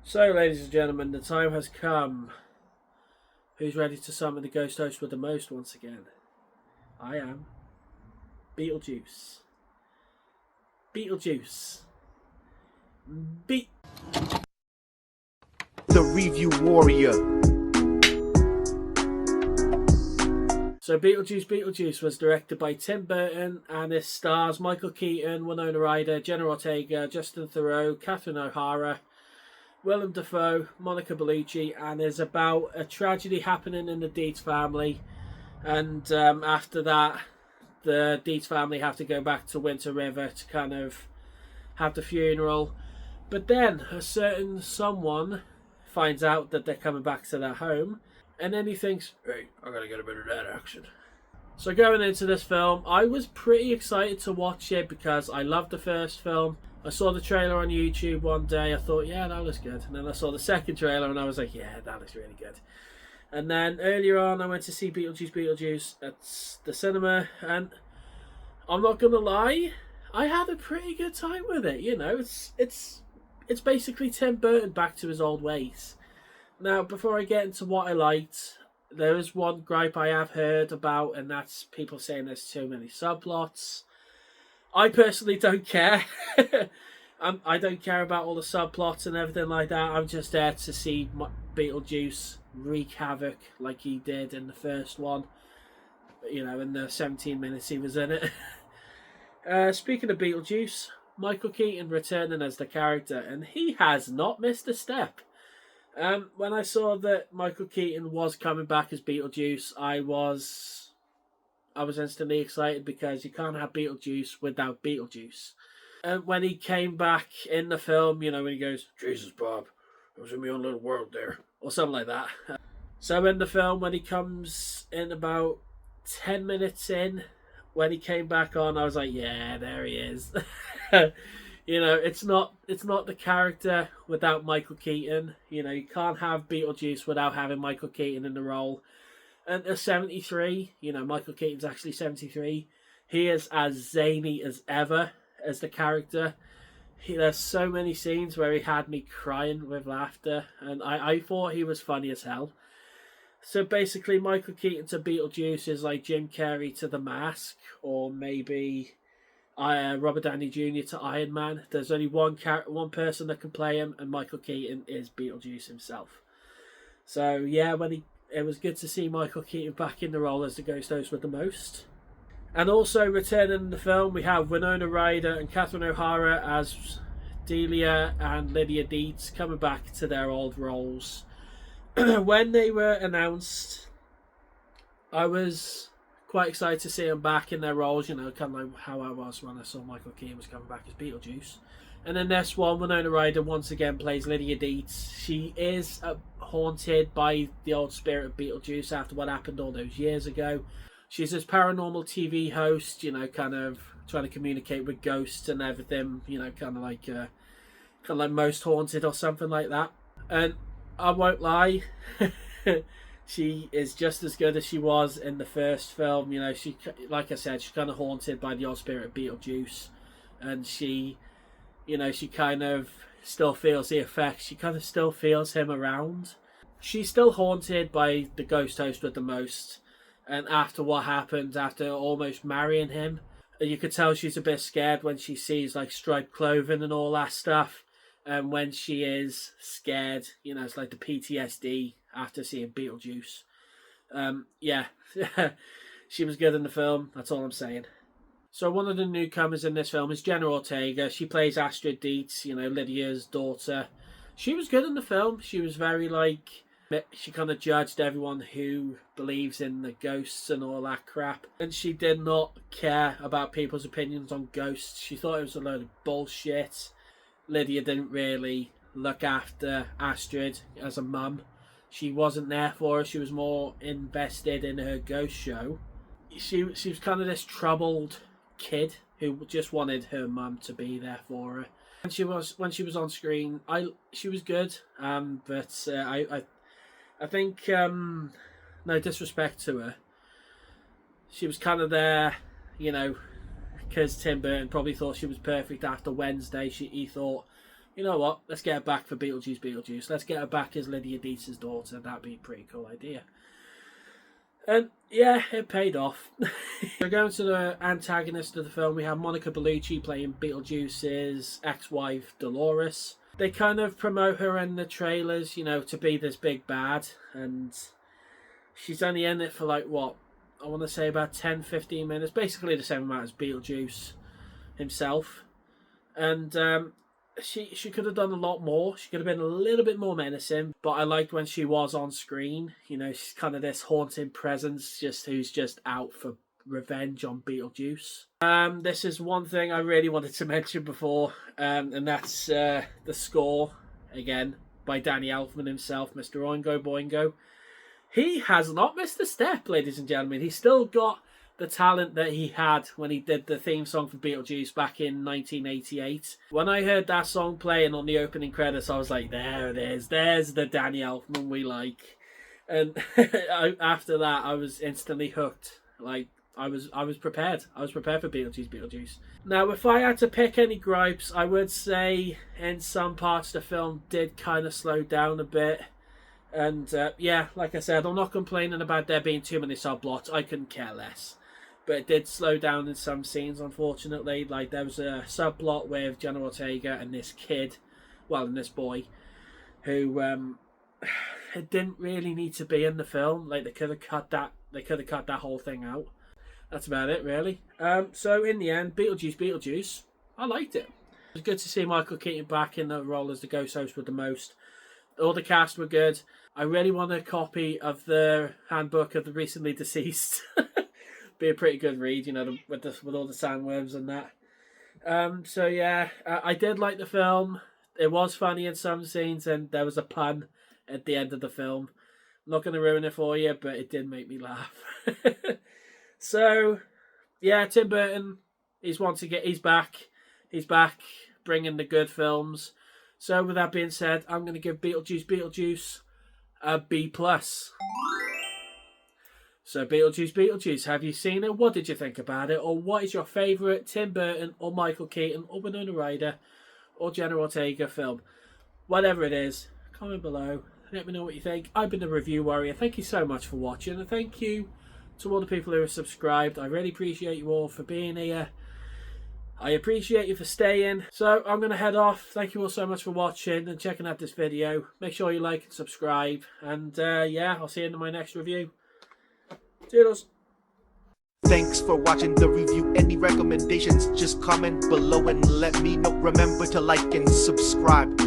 So, ladies and gentlemen, the time has come. Who's ready to summon the ghost host with the most once again? I am. Beetlejuice. Beetlejuice. Be- The Review Warrior. So, Beetlejuice was directed by Tim Burton and it stars Michael Keaton, Winona Ryder, Jenna Ortega, Justin Theroux, Catherine O'Hara, Willem Dafoe, Monica Bellucci, and is about a tragedy happening in the Deeds family. And after that, the Deeds family have to go back to Winter River to kind of have the funeral. But then a certain someone finds out that they're coming back to their home, and then he thinks, hey, I gotta get a bit of that action. So going into this film, I was pretty excited to watch it because I loved the first film. I saw the trailer on YouTube one day, I thought, yeah, that looks good. And then I saw the second trailer and I was like, yeah, that looks really good. And then earlier on, I went to see Beetlejuice at the cinema, and I'm not gonna lie, I had a pretty good time with it. You know, it's basically Tim Burton back to his old ways. Now, before I get into what I liked, there is one gripe I have heard about, and that's people saying there's too many subplots. I personally don't care. I don't care about all the subplots and everything like that. I'm just there to see Beetlejuice wreak havoc like he did in the first one. You know, in the 17 minutes he was in it. Speaking of Beetlejuice, Michael Keaton returning as the character, and he has not missed a step. When I saw that Michael Keaton was coming back as Beetlejuice, I was instantly excited because you can't have Beetlejuice without Beetlejuice. And when he came back in the film, you know, when he goes, Jesus, Bob, I was in my own little world there, or something like that. So in the film, when he comes in about 10 minutes in, when he came back on, I was like, yeah, there he is. You know, it's not the character without Michael Keaton. You know, you can't have Beetlejuice without having Michael Keaton in the role. And at 73, you know, Michael Keaton's actually 73. He is as zany as ever as the character. There's so many scenes where he had me crying with laughter, and I thought he was funny as hell. So basically, Michael Keaton to Beetlejuice is like Jim Carrey to The Mask, or maybe Robert Downey Jr. to Iron Man. There's only one person that can play him, and Michael Keaton is Beetlejuice himself. So yeah, it was good to see Michael Keaton back in the role as the ghost host with the most. And also returning in the film, we have Winona Ryder and Catherine O'Hara as Delia and Lydia Deetz coming back to their old roles. When they were announced, I was quite excited to see them back in their roles, you know, kind of like how I was when I saw Michael Keaton was coming back as Beetlejuice. And in this one, Winona Ryder once again plays Lydia Deetz. She is haunted by the old spirit of Beetlejuice after what happened all those years ago. She's this paranormal TV host, you know, kind of trying to communicate with ghosts and everything, you know, kind of like Most Haunted or something like that. And I won't lie, she is just as good as she was in the first film. You know, she, like I said, she's kind of haunted by the old spirit of Beetlejuice, and she, you know, she kind of still feels the effects. She kind of still feels him around. She's still haunted by the ghost host with the most. And after what happened, after almost marrying him, you could tell she's a bit scared when she sees like striped clothing and all that stuff. And when she is scared, you know, it's like the PTSD after seeing Beetlejuice. Yeah, she was good in the film. That's all I'm saying. So one of the newcomers in this film is Jenna Ortega. She plays Astrid Deetz, you know, Lydia's daughter. She was good in the film. She was very she kind of judged everyone who believes in the ghosts and all that crap. And she did not care about people's opinions on ghosts. She thought it was a load of bullshit. Lydia didn't really look after Astrid as a mum. She wasn't there for her. She was more invested in her ghost show. She was kind of this troubled kid who just wanted her mum to be there for her. And when she was on screen, she was good. But I think no disrespect to her, she was kind of there, you know, because Tim Burton probably thought she was perfect after Wednesday. He thought you know what? Let's get her back for Beetlejuice Beetlejuice. Let's get her back as Lydia Deet's daughter. That'd be a pretty cool idea. And yeah, it paid off. We're going to the antagonist of the film. We have Monica Bellucci playing Beetlejuice's ex-wife, Dolores. They kind of promote her in the trailers, you know, to be this big bad. And she's only in it for like, what? I want to say about 10-15 minutes. Basically the same amount as Beetlejuice himself. And she could have done a lot more. She could have been a little bit more menacing, but I liked when she was on screen. You know, she's kind of this haunting presence, who's just out for revenge on Beetlejuice. This is one thing I really wanted to mention before, and that's the score, again, by Danny Elfman himself, Mr. Oingo Boingo. He has not missed a step, ladies and gentlemen. He's still got the talent that he had when he did the theme song for Beetlejuice back in 1988. When I heard that song playing on the opening credits, I was like, there it is. There's the Danny Elfman we like. And after that, I was instantly hooked. Like, I was prepared. I was prepared for Beetlejuice Beetlejuice. Now, if I had to pick any gripes, I would say in some parts the film did kind of slow down a bit. And yeah, like I said, I'm not complaining about there being too many subplots. I couldn't care less. But it did slow down in some scenes, unfortunately. Like, there was a subplot with Jenna Ortega and this kid, well, and this boy, who it didn't really need to be in the film. Like, they could have cut that whole thing out. That's about it, really. So in the end, Beetlejuice Beetlejuice, I liked it. It was good to see Michael Keaton back in the role as the ghost host with the most. All the cast were good. I really want a copy of the Handbook of the Recently Deceased. Be a pretty good read, you know, with all the sandworms and that. So yeah, I did like the film. It was funny in some scenes, and there was a pun at the end of the film. I'm not going to ruin it for you, but it did make me laugh. So yeah, Tim Burton, he's back. He's back, bringing the good films. So with that being said, I'm going to give Beetlejuice Beetlejuice a B+. So Beetlejuice Beetlejuice, have you seen it? What did you think about it? Or what is your favourite Tim Burton or Michael Keaton or Winona Ryder or Jenna Ortega film? Whatever it is, comment below. Let me know what you think. I've been the Review Warrior. Thank you so much for watching, and thank you to all the people who have subscribed. I really appreciate you all for being here. I appreciate you for staying. So I'm going to head off. Thank you all so much for watching and checking out this video. Make sure you like and subscribe. And yeah, I'll see you in my next review. Toodles. Thanks for watching the review. Any recommendations, just comment below and let me know. Remember to like and subscribe.